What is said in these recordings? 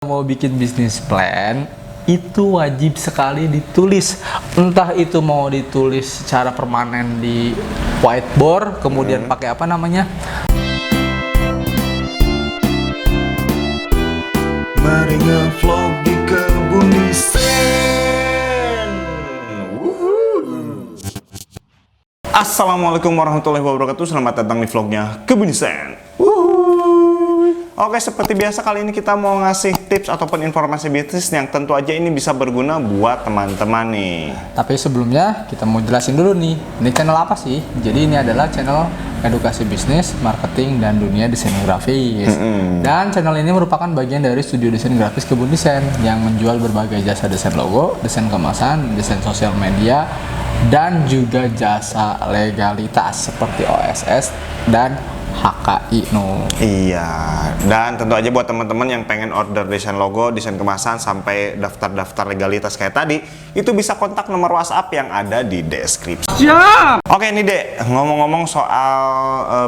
Mau bikin bisnis plan itu wajib sekali ditulis, entah itu mau ditulis secara permanen di whiteboard, kemudian pakai apa namanya, mari ngevlog di kebun desain. Assalamualaikum warahmatullahi wabarakatuh. Selamat datang di vlognya Kebun Desain. Oke, seperti biasa kali ini kita mau ngasih tips ataupun informasi bisnis yang tentu aja ini bisa berguna buat teman-teman nih. Tapi sebelumnya kita mau jelasin dulu nih, ini channel apa sih? Jadi ini adalah channel edukasi bisnis, marketing, dan dunia desain grafis. Dan channel ini merupakan bagian dari studio desain grafis Kebun Desain yang menjual berbagai jasa desain logo, desain kemasan, desain sosial media, dan juga jasa legalitas seperti OSS dan HKI Iya, dan tentu aja buat teman-teman yang pengen order desain logo, desain kemasan, sampai daftar-daftar legalitas kayak tadi, itu bisa kontak nomor WhatsApp yang ada di deskripsi. Oke nih Dek, ngomong-ngomong soal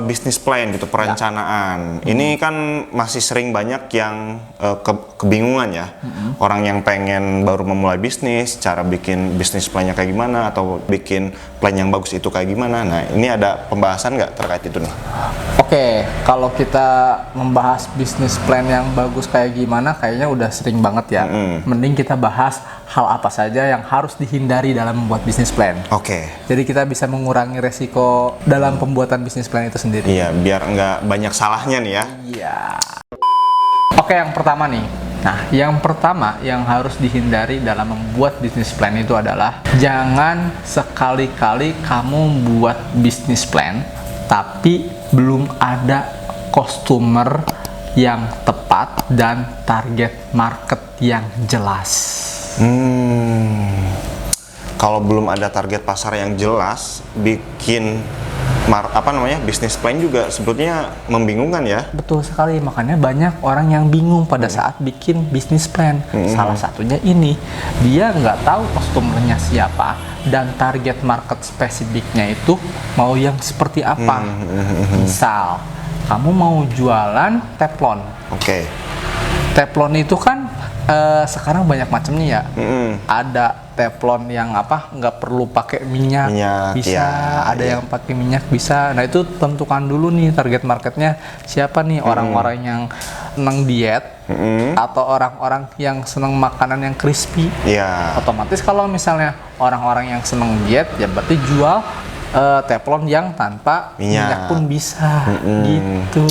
bisnis plan gitu, perencanaan. Ini kan masih sering banyak yang kebingungan ya. Orang yang pengen baru memulai bisnis, cara bikin bisnis plannya kayak gimana, atau bikin plan yang bagus itu kayak gimana. Nah, ini ada pembahasan nggak terkait itu nih? Oke, kalau kita membahas bisnis plan yang bagus kayak gimana, kayaknya udah sering banget ya. Mending kita bahas hal apa saja yang harus dihindari dalam membuat bisnis plan. Oke. Jadi kita bisa mengurangi resiko dalam pembuatan bisnis plan itu sendiri. Iya, biar nggak banyak salahnya nih ya. Iya. Oke, yang pertama nih. Nah, yang pertama yang harus dihindari dalam membuat bisnis plan itu adalah jangan sekali-kali kamu buat bisnis plan tapi belum ada customer yang tepat dan target market yang jelas. Kalau belum ada target pasar yang jelas, bikin bisnis plan juga sebetulnya membingungkan ya. Betul sekali, makanya banyak orang yang bingung pada saat bikin bisnis plan. Salah satunya ini, dia nggak tahu customernya siapa dan target market spesifiknya itu mau yang seperti apa. Misal, kamu mau jualan teflon. Oke. Teflon itu kan sekarang banyak macamnya ya. Ada teflon yang nggak perlu pakai minyak bisa, ya, ada yang pakai minyak bisa. Nah, itu tentukan dulu nih target marketnya siapa nih, orang-orang yang senang diet atau orang-orang yang senang makanan yang crispy. Otomatis kalau misalnya orang-orang yang senang diet, ya berarti jual teflon yang tanpa minyak pun bisa. Gitu.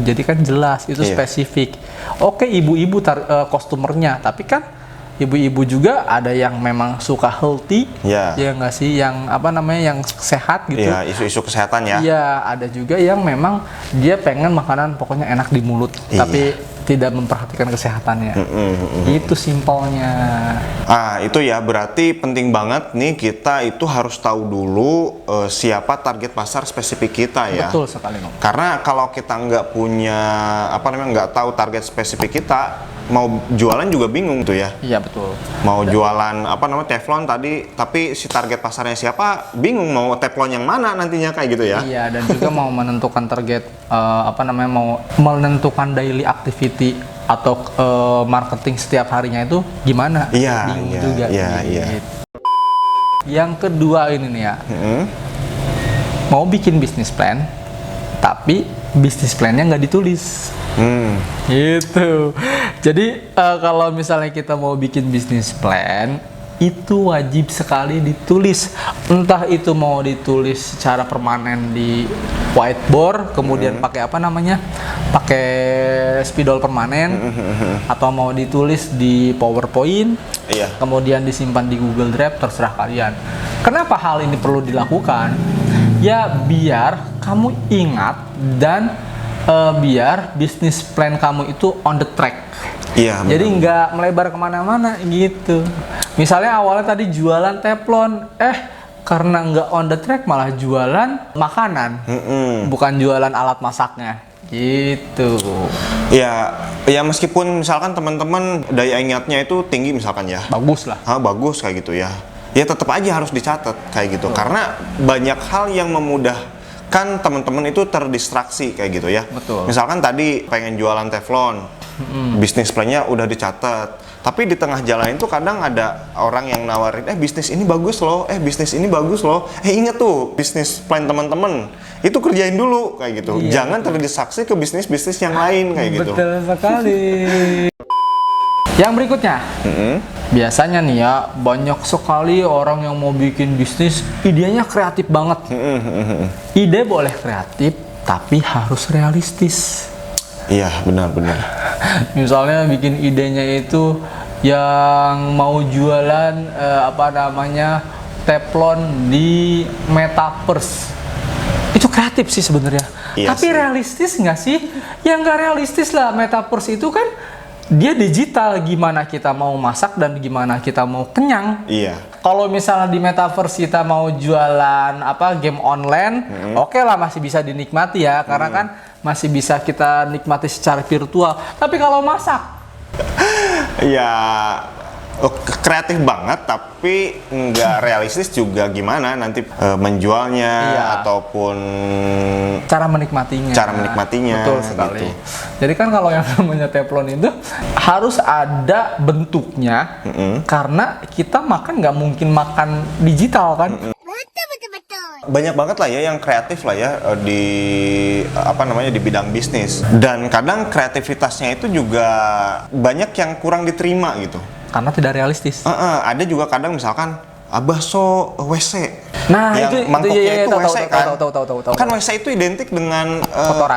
Jadi kan jelas itu spesifik. Oke, ibu-ibu customernya, tapi kan ibu-ibu juga ada yang memang suka healthy, ya nggak sih, yang yang sehat gitu. Iya, isu-isu kesehatan ya. Iya, ada juga yang memang dia pengen makanan pokoknya enak di mulut, tapi tidak memperhatikan kesehatannya. Itu simpelnya. Itu ya, berarti penting banget nih kita itu harus tahu dulu siapa target pasar spesifik kita ya. Betul sekali, Om. Karena kalau kita nggak punya nggak tahu target spesifik kita, mau jualan juga bingung tuh ya. Iya, betul. Mau jualan teflon tadi, tapi si target pasarnya siapa, bingung mau teflon yang mana nantinya kayak gitu ya. Iya, dan juga mau menentukan target mau menentukan daily activity atau marketing setiap harinya itu gimana? Bingung juga. Iya. Yang kedua ini nih ya. Mau bikin bisnis plan, tapi bisnis plannya nggak ditulis. Gitu. Jadi kalau misalnya kita mau bikin bisnis plan, itu wajib sekali ditulis. Entah itu mau ditulis secara permanen di whiteboard, kemudian pakai pakai spidol permanen, atau mau ditulis di PowerPoint, kemudian disimpan di Google Drive, terserah kalian. Kenapa hal ini perlu dilakukan? Ya biar kamu ingat dan biar bisnis plan kamu itu on the track. Iya. Jadi nggak melebar kemana-mana gitu. Misalnya awalnya tadi jualan teflon, karena nggak on the track malah jualan makanan, bukan jualan alat masaknya. Gitu. Ya meskipun misalkan teman-teman daya ingatnya itu tinggi misalkan ya. Bagus lah. Bagus kayak gitu ya. Ya tetap aja harus dicatat kayak gitu. Karena banyak hal yang memudahkan kan teman-teman itu terdistraksi kayak gitu ya. Betul. Misalkan tadi pengen jualan teflon, bisnis plan-nya udah dicatat, tapi di tengah jalan itu kadang ada orang yang nawarin, bisnis ini bagus loh, bisnis ini bagus loh, inget tuh bisnis plan teman-teman itu kerjain dulu kayak gitu. Iya, jangan terdistraksi ke bisnis-bisnis yang lain kayak gitu. Betul sekali. Yang berikutnya, biasanya nih ya, banyak sekali orang yang mau bikin bisnis, idenya kreatif banget. Ide boleh kreatif, tapi harus realistis. Iya, benar-benar. Misalnya bikin idenya itu yang mau jualan teflon di metaverse. Itu kreatif sih sebenarnya. Iya tapi sih. realistis nggak sih? Ya nggak realistis lah. Metaverse itu kan dia digital, gimana kita mau masak dan gimana kita mau kenyang. Iya. Kalau misalnya di metaverse kita mau jualan game online, oke lah masih bisa dinikmati ya, karena kan masih bisa kita nikmati secara virtual. Tapi kalau masak, ya kreatif banget tapi nggak realistis juga, gimana nanti menjualnya ataupun cara menikmatinya. Betul sekali. Gitu. Jadi kan kalau yang namanya teflon itu harus ada bentuknya, karena kita makan nggak mungkin makan digital kan. Banyak banget lah ya yang kreatif lah ya di di bidang bisnis, dan kadang kreativitasnya itu juga banyak yang kurang diterima gitu karena tidak realistis. Ada juga kadang misalkan bakso WC. Nah, yang itu mangkoknya itu WC kan. Tahu. Kan WC itu identik dengan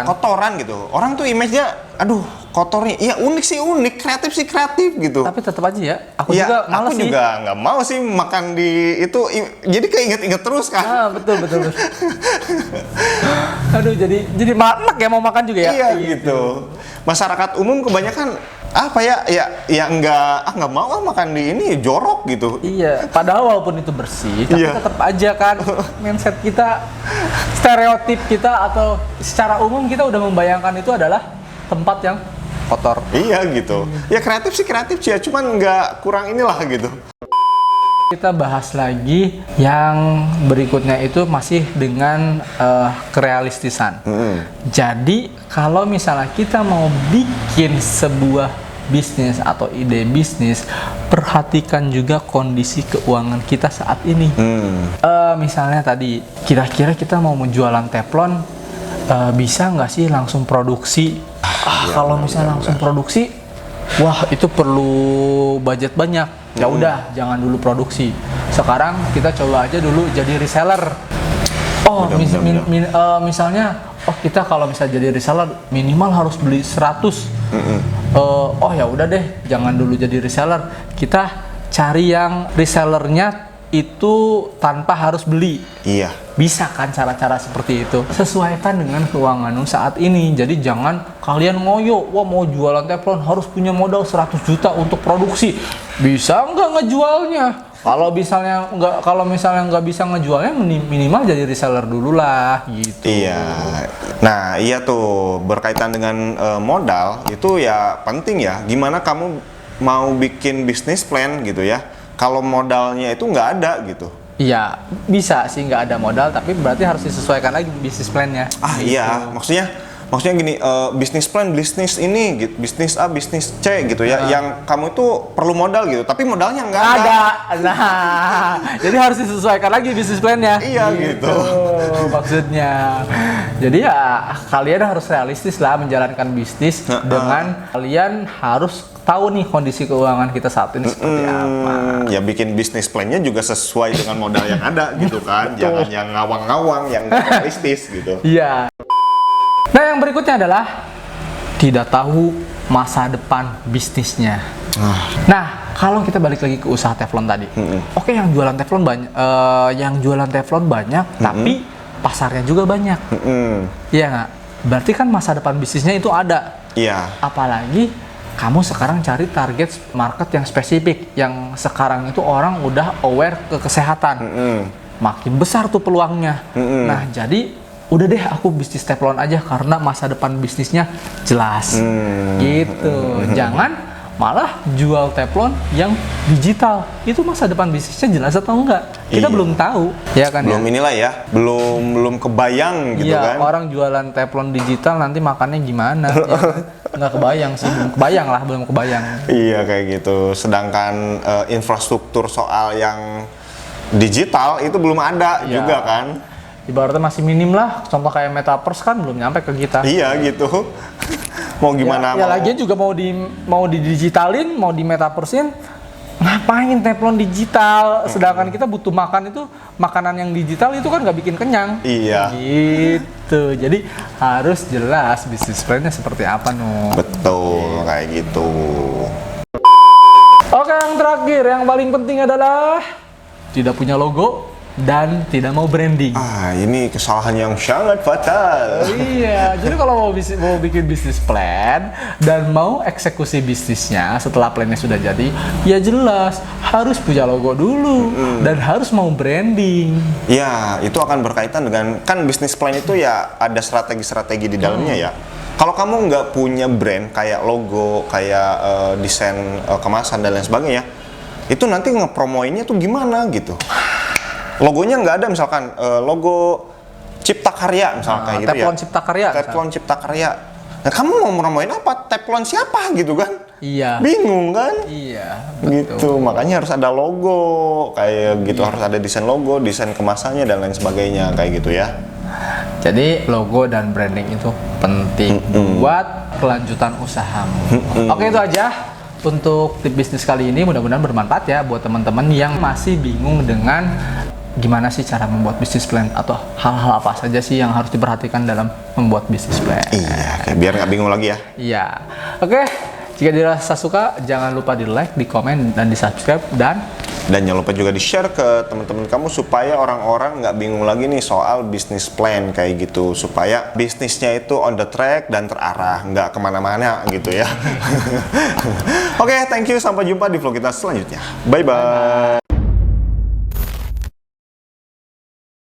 kotoran gitu. Orang tuh image-nya aduh kotornya. Iya, unik sih unik, kreatif sih kreatif gitu. Tapi tetap aja ya, aku juga males sih. Aku juga nggak mau sih makan di itu, jadi keinget-inget terus kan. Betul. Aduh, jadi enak ya mau makan juga ya. Iya gitu. Masyarakat umum kebanyakan nggak mau makan di ini, jorok gitu. Iya, padahal walaupun itu bersih, tapi tetap aja kan mindset kita, stereotip kita atau secara umum kita udah membayangkan itu adalah tempat yang kotor. Iya gitu. Ya kreatif sih ya, cuman nggak kurang inilah gitu. Kita bahas lagi yang berikutnya itu masih dengan kerealistisan. Jadi kalau misalnya kita mau bikin sebuah bisnis atau ide bisnis, perhatikan juga kondisi keuangan kita saat ini. Misalnya tadi, kira-kira kita mau menjualan teflon, bisa nggak sih langsung produksi? Kalau misalnya langsung produksi, wah itu perlu budget banyak. Ya udah, jangan dulu produksi. Sekarang kita coba aja dulu jadi reseller. Misalnya, kita kalau misalnya jadi reseller minimal harus beli 100. Ya udah deh, jangan dulu jadi reseller. Kita cari yang resellernya itu tanpa harus beli. Iya. Bisa kan cara-cara seperti itu? Sesuaikan dengan keuangan saat ini. Jadi jangan kalian ngoyo, mau jualan teflon harus punya modal 100 juta untuk produksi. Bisa nggak ngejualnya? Kalau misalnya nggak bisa ngejualnya, minimal jadi reseller dulu lah gitu. Iya. Nah, iya tuh berkaitan dengan modal itu ya penting ya. Gimana kamu mau bikin bisnis plan gitu ya? Kalau modalnya itu nggak ada gitu. Iya, bisa sih nggak ada modal, tapi berarti harus disesuaikan lagi bisnis plan-nya. Gitu. Iya, maksudnya gini, bisnis plan, bisnis ini, gitu, bisnis A, bisnis C gitu ya, yang kamu itu perlu modal gitu, tapi modalnya nggak ada. Nah, jadi harus disesuaikan lagi bisnis plan-nya. Iya gitu. Maksudnya. Jadi ya kalian harus realistis lah menjalankan bisnis dengan kalian harus tahu nih kondisi keuangan kita saat ini seperti apa. Ya bikin bisnis plan-nya juga sesuai dengan modal yang ada gitu kan. Jangan yang ngawang-ngawang, yang nggak realistis gitu. Iya. Nah, yang berikutnya adalah tidak tahu masa depan bisnisnya. Nah, kalau kita balik lagi ke usaha teflon tadi. Oke, yang jualan teflon banyak, tapi pasarnya juga banyak. Iya nggak? Berarti kan masa depan bisnisnya itu ada. Iya. Apalagi kamu sekarang cari target market yang spesifik, yang sekarang itu orang udah aware ke kesehatan. Makin besar tuh peluangnya. Nah, jadi udah deh aku bisnis teflon aja karena masa depan bisnisnya jelas. Gitu. Jangan malah jual teflon yang digital, itu masa depan bisnisnya jelas atau enggak? Kita belum tahu, ya kan? Belum inilah ya, belum kebayang gitu kan? Orang jualan teflon digital nanti makannya gimana? Ya, nggak kebayang sih, belum kebayang. Iya kayak gitu. Sedangkan infrastruktur soal yang digital itu belum ada juga kan? Ibaratnya masih minim lah. Contoh kayak metaverse kan belum nyampe ke kita. Iya gitu. Mau gimana? Ya lagian juga mau didigitalin, mau di metaversein, ngapain teflon digital? Sedangkan kita butuh makan itu, makanan yang digital itu kan nggak bikin kenyang. Iya. Gitu. Jadi harus jelas bisnis plan-nya seperti apa, Betul, kayak gitu. Oke, yang terakhir, yang paling penting adalah tidak punya logo dan tidak mau branding. Ini kesalahan yang sangat fatal. Iya, jadi kalau mau bikin bisnis plan dan mau eksekusi bisnisnya setelah plannya sudah jadi, ya jelas harus punya logo dulu dan harus mau branding. Ya, itu akan berkaitan dengan, kan bisnis plan itu ya ada strategi-strategi di dalamnya ya. Kalau kamu nggak punya brand kayak logo, kayak desain kemasan dan lain sebagainya, itu nanti ngepromoinnya tuh gimana gitu. Logonya nggak ada, misalkan logo Cipta Karya misalkan kayak gitu Teflon Cipta Karya. Teflon Cipta Karya. Nah, kamu mau promoin apa? Teflon siapa gitu kan? Iya. Bingung kan? Iya. Gitu. Makanya harus ada logo kayak gitu, harus ada desain logo, desain kemasannya dan lain sebagainya kayak gitu ya. Jadi logo dan branding itu penting buat kelanjutan usahamu. Oke, itu aja untuk tip bisnis kali ini. Mudah-mudahan bermanfaat ya buat teman-teman yang masih bingung dengan gimana sih cara membuat bisnis plan atau hal-hal apa saja sih yang harus diperhatikan dalam membuat bisnis plan. Iya, biar nggak bingung lagi ya. Iya. Oke, jika dirasa suka jangan lupa di like, di komen, dan di subscribe, dan jangan lupa juga di share ke teman-teman kamu supaya orang-orang nggak bingung lagi nih soal bisnis plan kayak gitu, supaya bisnisnya itu on the track dan terarah, nggak kemana-mana gitu ya. Oke, thank you, sampai jumpa di vlog kita selanjutnya. Bye bye.